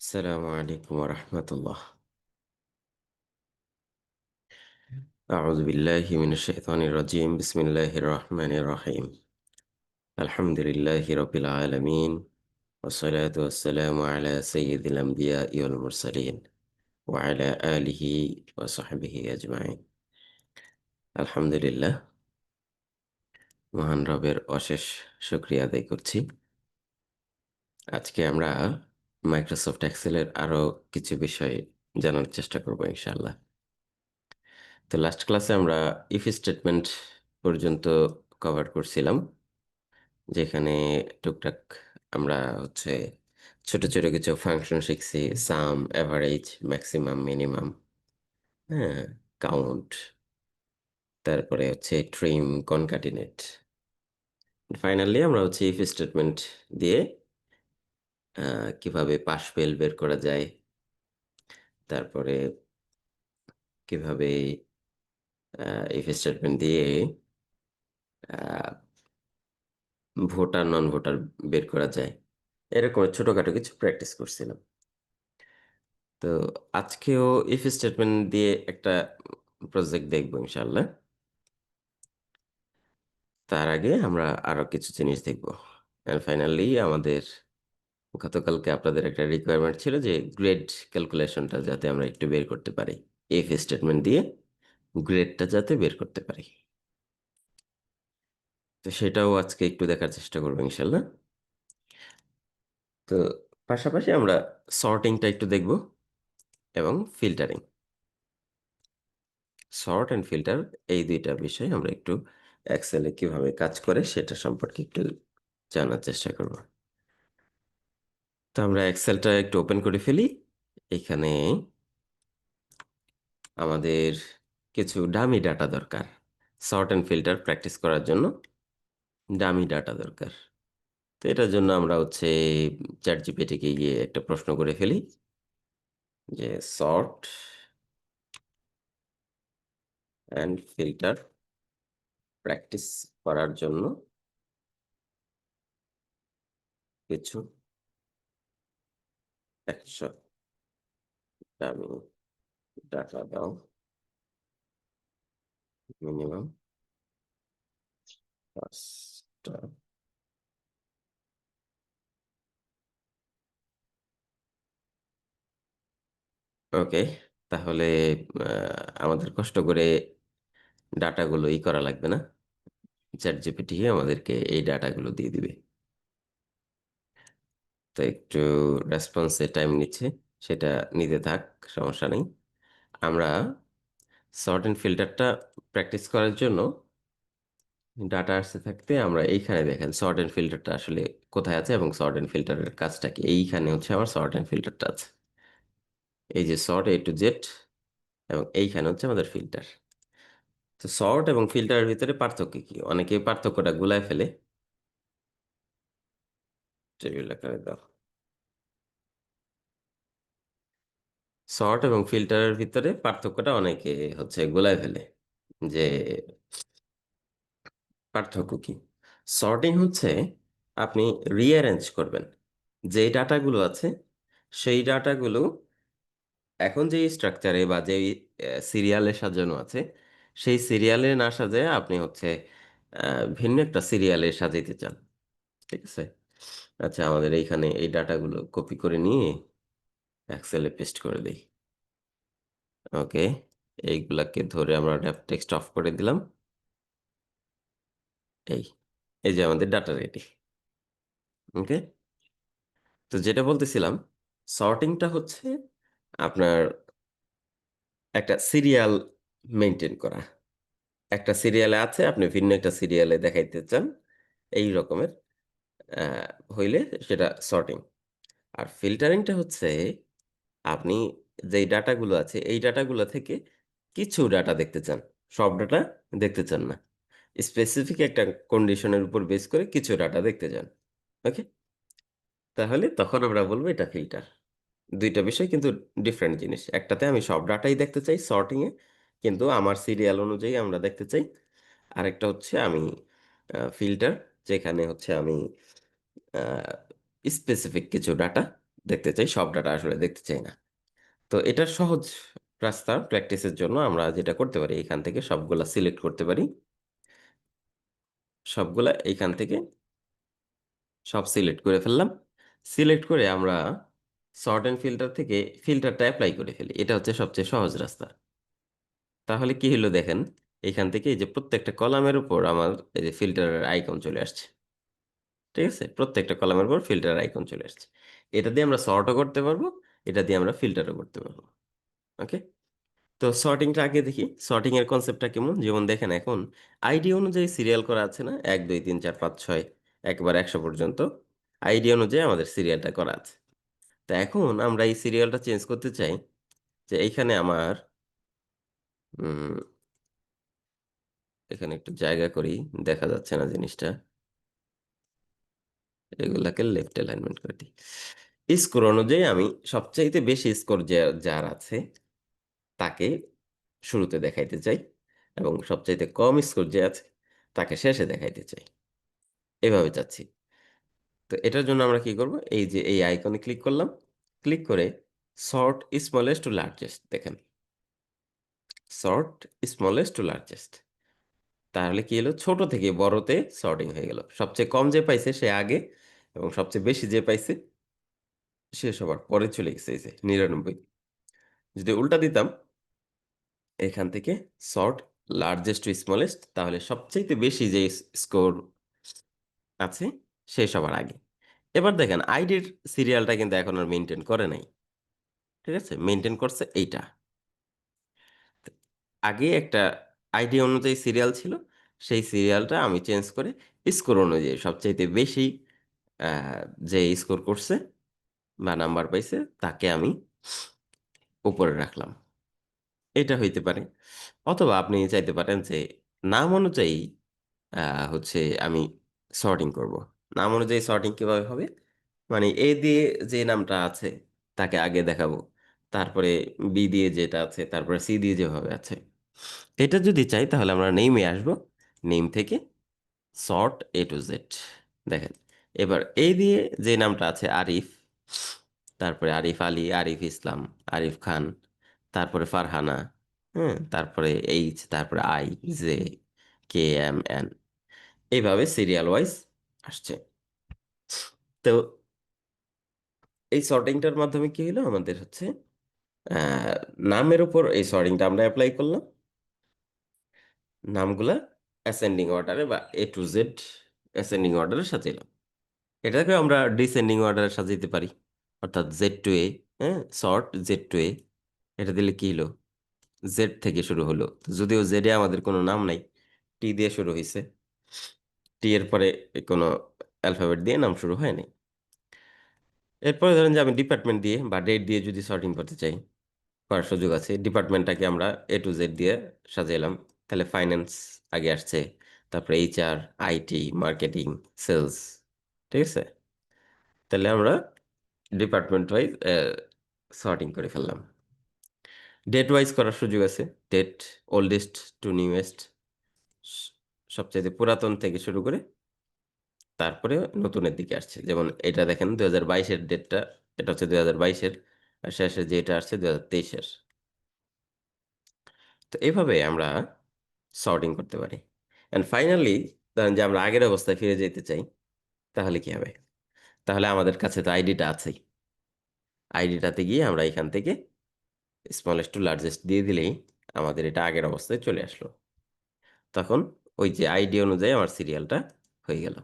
السلام عليكم ورحمة الله. أعوذ بالله من الشيطان الرجيم. بسم الله الرحمن الرحيم. الحمد لله رب العالمين، والصلاة والسلام على سيد الأنبياء والمرسلين وعلى آله وصحبه أجمعين. الحمد لله, মহান রবের অশেষ শুকরিয়া আদায় করছি। আজকে আমরা মাইক্রোসফট এক্সেলের আরো কিছু বিষয় জানার চেষ্টা করব ইনশাআল্লাহ। তো লাস্ট ক্লাসে আমরা ইফ স্টেটমেন্ট পর্যন্ত কভার করছিলাম, যেখানে টুকটাক আমরা হচ্ছে ছোট ছোট কিছু ফাংশন শিখছি: সাম, অ্যাভারেজ, ম্যাক্সিমাম, মিনিমাম, হ্যাঁ, কাউন্ট, তারপরে হচ্ছে ট্রিম, কনকাটিনেট। ফাইনালি আমরা হচ্ছে ইফ স্টেটমেন্ট দিয়ে কিভাবে পাশ ফেল বের করা যায়, তারপরে কিভাবে ইফ স্টেটমেন্ট দিয়ে ভোটার নন ভোটার বের করা যায়, এরকম ছোটখাটো কিছু প্র্যাকটিস করছিলাম। তো আজকেও ইফ স্টেটমেন্ট দিয়ে একটা প্রজেক্ট দেখবো ইনশাল্লাহ। তার আগে আমরা আরো কিছু জিনিস দেখবো। ফাইনালি আমাদের গতকালকে আপনাদের একটা রিকোয়ারমেন্ট ছিল যে গ্রেড ক্যালকুলেশনটা যাতে আমরা একটু বের করতে পারি, ইফ স্টেটমেন্ট দিয়ে গ্রেডটা যাতে বের করতে পারি। তো সেটাও আজকে একটু দেখার চেষ্টা করবো ইনশাল্লাহ। তো পাশাপাশি আমরা সর্টিংটা একটু দেখব এবং ফিল্টারিং। সর্ট অ্যান্ড ফিল্টার, এই দুইটা বিষয় আমরা একটু এক্সেলে কিভাবে কাজ করে সেটা সম্পর্কে একটু জানার চেষ্টা করব। তো আমরা এক্সেলটা একটু ওপেন করে ফেলি। এখানে আমাদের কিছু ডামি ডাটা দরকার। সর্ট অ্যান্ড ফিল্টার প্র্যাকটিস করার জন্য ডামি ডাটা দরকার। তো এটার জন্য আমরা হচ্ছে চ্যাট জিপিটিকে গিয়ে একটা প্রশ্ন করে ফেলি যে সর্ট অ্যান্ড ফিল্টার প্র্যাকটিস করার জন্য কিছু 100 ডামি ডাটা দাও, মিনিমাম 5টা। ওকে, তাহলে আমাদের কষ্ট করে ডাটাগুলো করা লাগবে না, চ্যাট জিপিটি আমাদেরকে এই ডাটাগুলো দিয়ে দিবে। তো একটু রেসপন্সে টাইম নিচ্ছে, সেটা নিতে থাক, সমস্যা নেই। আমরা সর্ট অ্যান্ড ফিল্টারটা প্র্যাকটিস করার জন্য ডাটা আসতে থাকতে আমরা এইখানে দেখেন সর্ট অ্যান্ড ফিল্টারটা আসলে কোথায় আছে এবং সর্ট অ্যান্ড ফিল্টারের কাজটা কি। এইখানে হচ্ছে আমার সর্ট অ্যান্ড ফিল্টারটা আছে, এই যে সর্ট এ টু জেড, এবং এইখানে হচ্ছে আমাদের ফিল্টার। তো সর্ট এবং ফিল্টারের ভিতরে পার্থক্য কি? অনেকে পার্থক্যটা গুলায় ফেলে। টেবিল আকারে দাও। সর্ট এবং ফিল্টারের ভিতরে পার্থক্যটা অনেকে হচ্ছে গোলায় ফেলে, যে পার্থক্য কি। সর্টিং হচ্ছে আপনি রিঅ্যারেঞ্জ করবেন যেই ডাটাগুলো আছে, সেই ডাটাগুলো এখন যেই স্ট্রাকচারে বা যেই সিরিয়ালে সাজানো আছে, সেই সিরিয়ালে না সাজায় আপনি হচ্ছে ভিন্ন একটা সিরিয়ালে সাজাইতে চান। ঠিক আছে? আচ্ছা, আমাদের এইখানে এই ডাটাগুলো কপি করে নিয়ে এক্সেলে পেস্ট করে দিই। ওকে, এইগুলাকে ধরে আমরা টেক্সট অফ করে দিলাম। এই এই যে আমাদের ডাটা রেডি। ওকে, তো যেটা বলতেছিলাম, সর্টিংটা হচ্ছে আপনার একটা সিরিয়াল মেনটেন করা। একটা সিরিয়ালে আছে, আপনি ভিন্ন একটা সিরিয়ালে দেখাইতে চান, এই রকমের আহ, হইলে সেটা সর্টিং। আর ফিল্টারিংটা হচ্ছে আপনি যেই ডাটাগুলো আছে এই ডাটাগুলো থেকে কিছু ডাটা দেখতে চান, সব ডাটা দেখতে চান না, স্পেসিফিক একটা কন্ডিশনের উপর বেস করে কিছু ডাটা দেখতে চান। ওকে, তাহলে তখন আমরা বলবো এটা ফিল্টার। দুইটা বিষয় কিন্তু ডিফারেন্ট জিনিস। একটাতে আমি সব ডাটাই দেখতে চাই সর্টিং এ, কিন্তু আমার সিরিয়াল অনুযায়ী আমরা দেখতে চাই। আরেকটা হচ্ছে আমি ফিল্টার, যেখানে হচ্ছে আমি স্পেসিফিক কিছু ডাটা দেখতে চাই, সব ডাটা আসলে দেখতে চাই না। তো এটার সহজ রাস্তা প্র্যাকটিসের জন্য আমরা যেটা করতে পারি, এখান থেকে সবগুলা সিলেক্ট করতে পারি। সবগুলা এইখান থেকে সব সিলেক্ট করে ফেললাম। সিলেক্ট করে আমরা সর্ট অ্যান্ড ফিল্টার থেকে ফিল্টারটা এপ্লাই করে ফেলি। এটা হচ্ছে সবচেয়ে সহজ রাস্তা। তাহলে কি হলো দেখেন, এখান থেকে এই যে প্রত্যেকটা কলামের উপর আমার এই যে ফিল্টারের আইকন চলে আসছে। ঠিক আছে? প্রত্যেকটা কলামের উপর ফিল্টার আইকন চলে আসছে। এটা দিয়ে আমরা সর্টও করতে পারবো, এটা দিয়ে আমরা ফিল্টারও করতে পারবো। ওকে? তো সর্টিংটা আগে দেখি। সর্টিং এর কনসেপ্টটা কেমন? যেমন দেখেন এখন আইডি অনুযায়ী সিরিয়াল করা আছে না? ১, ২, ৩, ৪, ৫, ৬ একেবারে ১০০ পর্যন্ত আইডি অনুযায়ী আমাদের সিরিয়ালটা করা আছে। তো এখন আমরা এই সিরিয়ালটা চেঞ্জ করতে চাই যে এইখানে আমার উম এখানে একটু জায়গা করি, দেখা যাচ্ছে না জিনিসটা। এগুলাকে লেফট অ্যালাইনমেন্ট করে দিই। স্কোর অনুযায়ী আমি সবচাইতে বেশি স্কোর যার আছে তাকে শুরুতে দেখাইতে চাই এবং সবচাইতে কম স্কোর যে আছে তাকে শেষে দেখাইতে চাই। এভাবে চাচ্ছি। তো এটার জন্য আমরা কি করব? এই যে এই আইকনে ক্লিক করলাম। ক্লিক করে সর্ট স্মলেস্ট টু লার্জেস্ট দেখেন। Sort smallest to largest. তাহলে কি হলো? ছোট থেকে বড়তে সর্টিং হয়ে গেল। সবচেয়ে কম যে পাইছে সে আগে এবং সবচেয়ে বেশি যে পাইছে সে সবার পরে চলে গেছে এই যে ৯৯। যদি উল্টা দিতাম এখান থেকে সর্ট লার্জেস্ট টু স্মলেস্ট, তাহলে সবচাইতে বেশি যে স্কোর আছে সে সবার আগে। এবার দেখেন আইডির সিরিয়ালটা কিন্তু এখন আর মেইনটেইন করে নাই। ঠিক আছে? মেইনটেইন করছে এইটা। আগে একটা আইডি অনুযায়ী সিরিয়াল ছিল। সেই সিরিয়ালটা আমি চেঞ্জ করে স্কোর অনুযায়ী সবচাইতে বেশি আ যে স্কোর করছে বা নাম্বার পাইছে তাকে আমি উপরে রাখলাম। এটা হইতে পারে। অথবা আপনি চাইতে পারেন যে নাম অনুযায়ী আ হচ্ছে আমি সর্টিং করব। নাম অনুযায়ী সর্টিং কিভাবে হবে? মানে A দিয়ে যে নামটা আছে তাকে আগে দেখাবো। তারপরে B দিয়ে যেটা আছে, তারপরে C দিয়ে যেভাবে আছে। এটা যদি চাই তাহলে আমরা নেমে আসবো। নেম থেকে সর্ট A to Z দেখেন। এবার A দিয়ে যে নামটা আছে আরিফ, তারপরে আরিফ আলী, আরিফ ইসলাম, আরিফ খান, তারপরে ফারহানা, হ্যাঁ? তারপরে এইচ, তারপরে I, J, K, M, N এইভাবে সিরিয়াল ওয়াইজ আসছে। তো এই সর্টিংটার মাধ্যমে কি হলো? আমাদের হচ্ছে আ নামের উপর এই সর্টিংটা আমরা এপ্লাই করলাম। নামগুলা অ্যাসেন্ডিং অর্ডারে বা A to Z অ্যাসেন্ডিং অর্ডারে সাজাইলাম। এটাকেও আমরা ডিসেন্ডিং অর্ডারে সাজাইতে পারি। অর্থাৎ Z to A, হ্যাঁ? সর্ট Z to A এটা দিলে কি হলো? Z থেকে শুরু হলো। যদিও Z এ আমাদের কোনো নাম নাই। T দিয়ে শুরু হইছে। T এর পরে কোনো অ্যালফাবেট দিয়ে নাম শুরু হয় নাই। এরপরে ধরেন যে আমি ডিপার্টমেন্ট দিয়ে বা ডেট দিয়ে যদি সর্টিং করতে চাই, করার সুযোগ আছে। ডিপার্টমেন্টটাকে আমরা A to Z দিয়ে সাজাইলাম। তাহলে ফাইন্যান্স আগে আসছে। তারপরে HR, IT, মার্কেটিং, সেলস। ঠিক আছে? তাহলে আমরা ডিপার্টমেন্ট ওয়াইজ সর্টিং করে ফেললাম। ডেট ওয়াইজ করার সুযোগ আছে। ডেট ওল্ডেস্ট টু নিউয়েস্ট স সবচাইতে পুরাতন থেকে শুরু করে তারপরে নতুনের দিকে আসছে। যেমন এটা দেখেন ২০২২ এর ডেটটা, এটা হচ্ছে ২০২২ এর আর শেষে যেটা আসছে ২০২৩ এর। তো এভাবে আমরা সর্টিং করতে পারি। অ্যান্ড ফাইনালি ধরেন যে আমরা আগের অবস্থায় ফিরে যেতে চাই, তাহলে কি হবে? তাহলে আমাদের কাছে তো আইডিটা আছেই। আইডিটাতে গিয়ে আমরা এখান থেকে স্মলেস্ট টু লার্জেস্ট দিয়ে দিলেই আমাদের এটা আগের অবস্থায় চলে আসলো। তখন ওই যে আইডি অনুযায়ী আমার সিরিয়ালটা হয়ে গেল।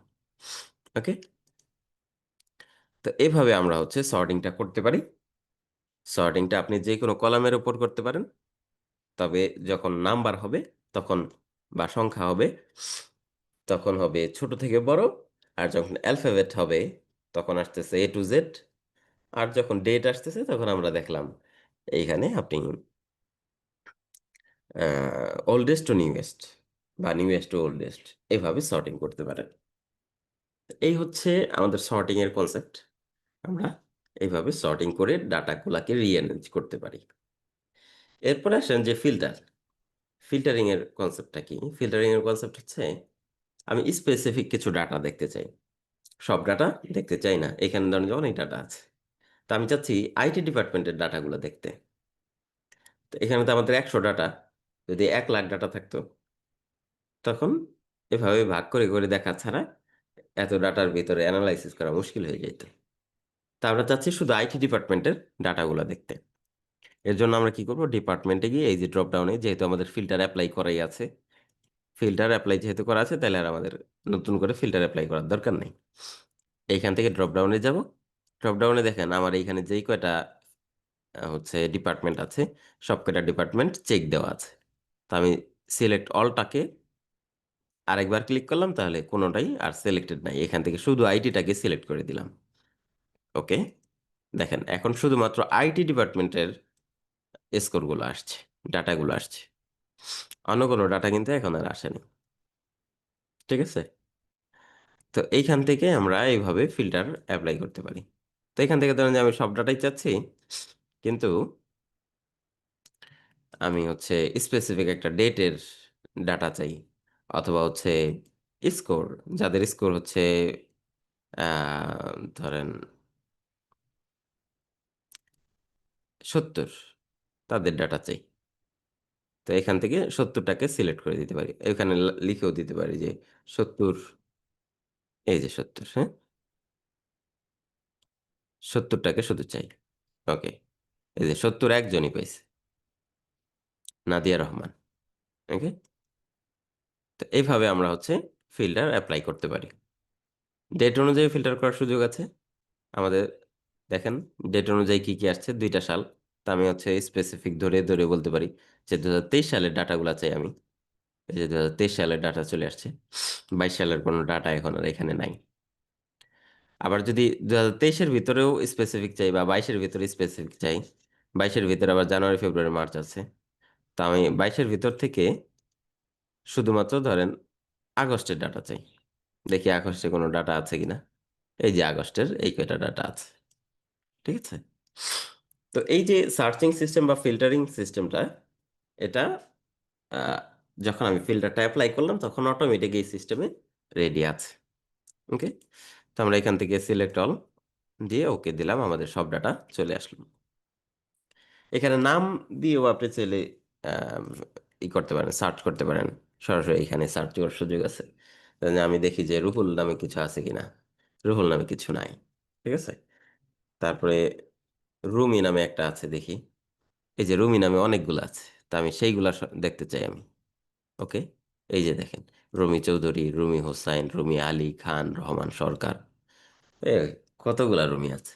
ওকে? তো এভাবে আমরা হচ্ছে সর্টিংটা করতে পারি। সর্টিংটা আপনি যেকোনো কলামের উপর করতে পারেন। তবে যখন নাম্বার হবে তখন বা সংখ্যা হবে তখন হবে ছোট থেকে বড়। আর যখন অ্যালফাবেট হবে তখন আসতেছে A to Z। আর যখন ডেট আসতেছে তখন আমরা দেখলাম এইখানে আপনি ওল্ডেস্ট টু নিউয়েস্ট বা নিউয়েস্ট টু ওল্ডেস্ট এভাবে সর্টিং করতে পারেন। এই হচ্ছে আমাদের সর্টিং এর কনসেপ্ট। আমরা এইভাবে সর্টিং করে ডাটাগুলাকে রিঅ্যারেঞ্জ করতে পারি। এরপরে আসেন যে ফিল্টার। ফিল্টারিং এর কনসেপ্টটা কি? ফিল্টারিং এর কনসেপ্ট হচ্ছে আমি স্পেসিফিক কিছু ডাটা দেখতে চাই। সব ডাটা দেখতে চাই না। এখানে ধরেন যে অনেক ডাটা আছে। তো আমি চাচ্ছি আইটি ডিপার্টমেন্টের ডাটাগুলো দেখতে। তো এখানে তো আমাদের 100 ডাটা, যদি 1 লাখ ডাটা থাকতো তখন এভাবে ভাগ করে করে দেখা ছাড়া এত ডাটার ভিতরে অ্যানালাইসিস করা মুশকিল হয়ে যেত। তা আমরা চাচ্ছি শুধু আইটি ডিপার্টমেন্টের ডাটাগুলো দেখতে। এর জন্য আমরা কি করব, ডিপার্টমেন্টে গিয়ে এই যে ড্রপ ডাউনে যেহেতু আমাদের ফিল্টার অ্যাপ্লাই করাই আছে, ফিল্টার অ্যাপ্লাই যেহেতু করা আছে তাহলে আর আমাদের নতুন করে ফিল্টার অ্যাপ্লাই করার দরকার নেই। এইখান থেকে ড্রপ ডাউনে যাব। ড্রপ ডাউনে দেখেন আমার এইখানে যেই কয়টা হচ্ছে ডিপার্টমেন্ট আছে সব কয়টা ডিপার্টমেন্ট চেক দেওয়া আছে। তো আমি সিলেক্ট অলটাকে আরেকবার ক্লিক করলাম, তাহলে কোনোটাই আর সিলেক্টেড নাই, এখান থেকে শুধু আইটিটাকে সিলেক্ট করে দিলাম। ওকে, দেখেন এখন শুধুমাত্র আইটি ডিপার্টমেন্টের স্কোরগুলো আসছে, ডাটাগুলো আসছে, অন্য কোনো ডাটা কিন্তু এখন আর আসেনি। ঠিক আছে, তো এইখান থেকে আমরা এইভাবে ফিল্টার অ্যাপ্লাই করতে পারি। তো এখান থেকে ধরেন যে আমি সব ডাটাই চাচ্ছি, কিন্তু আমি হচ্ছে স্পেসিফিক একটা ডেটের ডাটা চাই, অথবা হচ্ছে স্কোর, যাদের স্কোর হচ্ছে ধরেন 70, তাদের ডাটা চাই। তো এখান থেকে 70টাকে সিলেক্ট করে দিতে পারি, এখানে লিখেও দিতে পারি যে 70, এই যে 70, হ্যাঁ, 70টাকে শুধু চাই। ওকে, এই যে 70 একজনই পাইছে, নাদিয়া রহমান। ওকে, তো এইভাবে আমরা হচ্ছে ফিল্টার অ্যাপ্লাই করতে পারি। ডেট অনুযায়ী ফিল্টার করার সুযোগ আছে আমাদের। দেখেন ডেট অনুযায়ী কি কি আসছে, 2টা সাল। তা আমি হচ্ছে স্পেসিফিক ধরে ধরে বলতে পারি যে 2023 সালের ডাটাগুলো চাই আমি। এই যে 2023 সালের ডাটা চলে আসছে, 22 সালের কোনো ডাটা এখন আর এখানে নাই। আবার যদি 2023-এর ভিতরেও স্পেসিফিক চাই বা 22-এর ভিতরে স্পেসিফিক চাই, 22-এর ভিতরে আবার জানুয়ারি ফেব্রুয়ারি মার্চ আছে, তা আমি 22-এর ভিতর থেকে শুধুমাত্র ধরেন আগস্টের ডাটা চাই, দেখি আগস্টে কোনো ডাটা আছে কিনা। এই যে আগস্টের এই কয়টা ডাটা আছে। ঠিক আছে, তো এই যে সার্চিং সিস্টেম বা ফিল্টারিং সিস্টেমটা, এটা আহ, যখন আমি ফিল্টারটা অ্যাপ্লাই করলাম তখন অটোমেটিক এই সিস্টেমে রেডি আছে। ওকে, তো আমরা এখান থেকে সিলেক্ট অল দিয়ে ওকে দিলাম, আমাদের সব ডাটা চলে আসলো। এখানে নাম দিয়েও আপনি চাইলে আহ, ই করতে পারেন, সার্চ করতে পারেন, সরাসরি এখানে সার্চ করার সুযোগ আছে। তাহলে আমি দেখি যে রুহুল নামে কিছু আছে কিনা, রুহুল নামে কিছু নাই। ঠিক আছে, তারপরে রুমি নামে একটা আছে দেখি, এই যে রুমি নামে অনেকগুলো আছে, তা আমি সেইগুলা দেখতে চাই আমি। ওকে, এই যে দেখেন, রুমি চৌধুরী, রুমি হোসাইন, রুমি আলী খান, রহমান সরকার, এ কতগুলা রুমি আছে।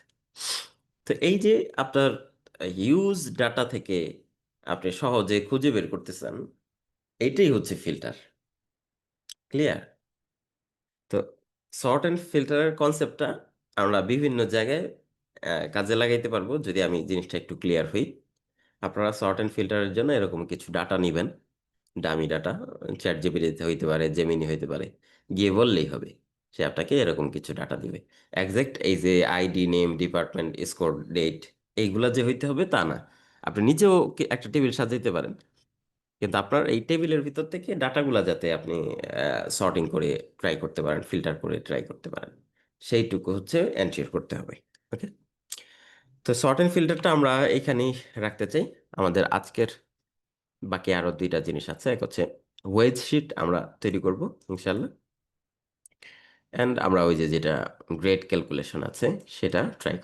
তো এই যে আপনার হিউজ ডাটা থেকে আপনি সহজে খুঁজে বের করতেছেন, এইটাই হচ্ছে ফিল্টার। ক্লিয়ার? তো সর্ট অ্যান্ড ফিল্টারের কনসেপ্টটা আমরা বিভিন্ন জায়গায় কাজে লাগাইতে পারবো যদি আমি জিনিসটা একটু ক্লিয়ার হই। আপনারা সর্ট অ্যান্ড ফিল্টারের জন্য এরকম কিছু ডাটা নেবেন, দামি ডাটা, চ্যাট জিপিটি হইতে পারে, জেমিনি হইতে পারে, গিয়ে বললেই হবে, সে আপনাকে এরকম কিছু ডাটা দিবে। একজ্যাক্ট এই যে ID, name, department, score, date, এইগুলা যে হইতে হবে তা না। আপনি নিজেও একটা টেবিল সাজাইতে পারেন, কিন্তু আপনার এই টেবিলের ভিতর থেকে ডাটাগুলা যাতে আপনি সর্টিং করে ট্রাই করতে পারেন, ফিল্টার করে ট্রাই করতে পারেন, সেইটুকু হচ্ছে এনশিওর করতে হবে। ওকে, তো সর্ট অ্যান্ড ফিল্টারটা আমরা এখানেই রাখতে চাই। আমাদের আজকের বাকি আরো 2টা জিনিস আছে, এক হচ্ছে ওয়েজ শিট আমরা তৈরি করব ইনশাল্লাহ, অ্যান্ড আমরা ওই যে যেটা গ্রেড ক্যালকুলেশন আছে সেটা ট্রাই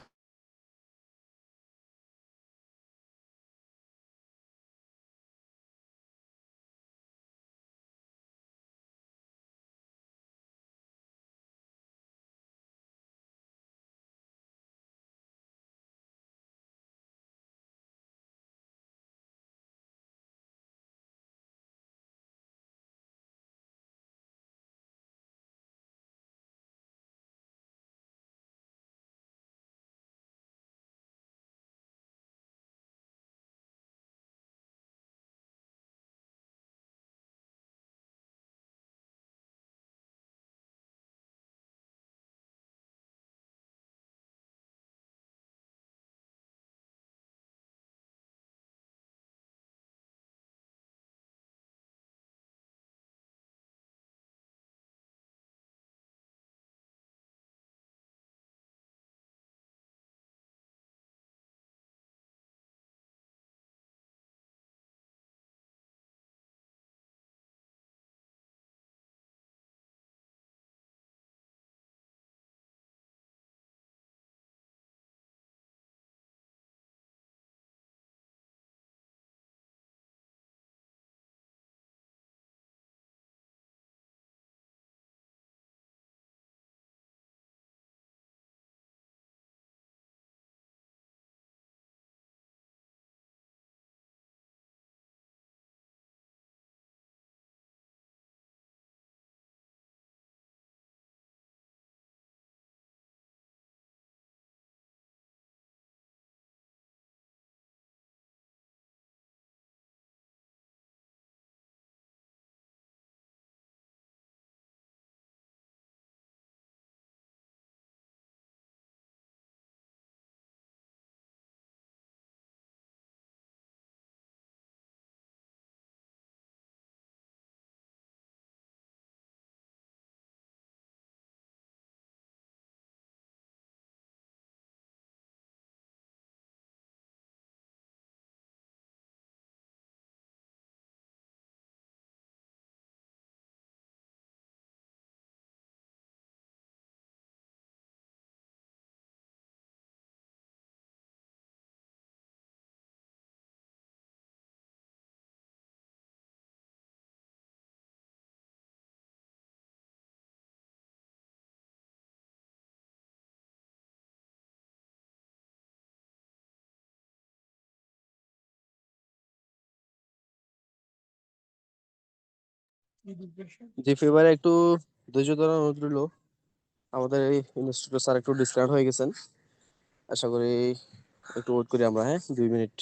জি ফেভারে একটু ধৈর্য ধরার অনুরোধ রইল। আমাদের এই ইনস্টিটিউটর স্যার একটু ডিসকানেক্ট হয়ে গেছেন। আশা করি একটু ওয়েট করি আমরা, হ্যাঁ 2 মিনিট।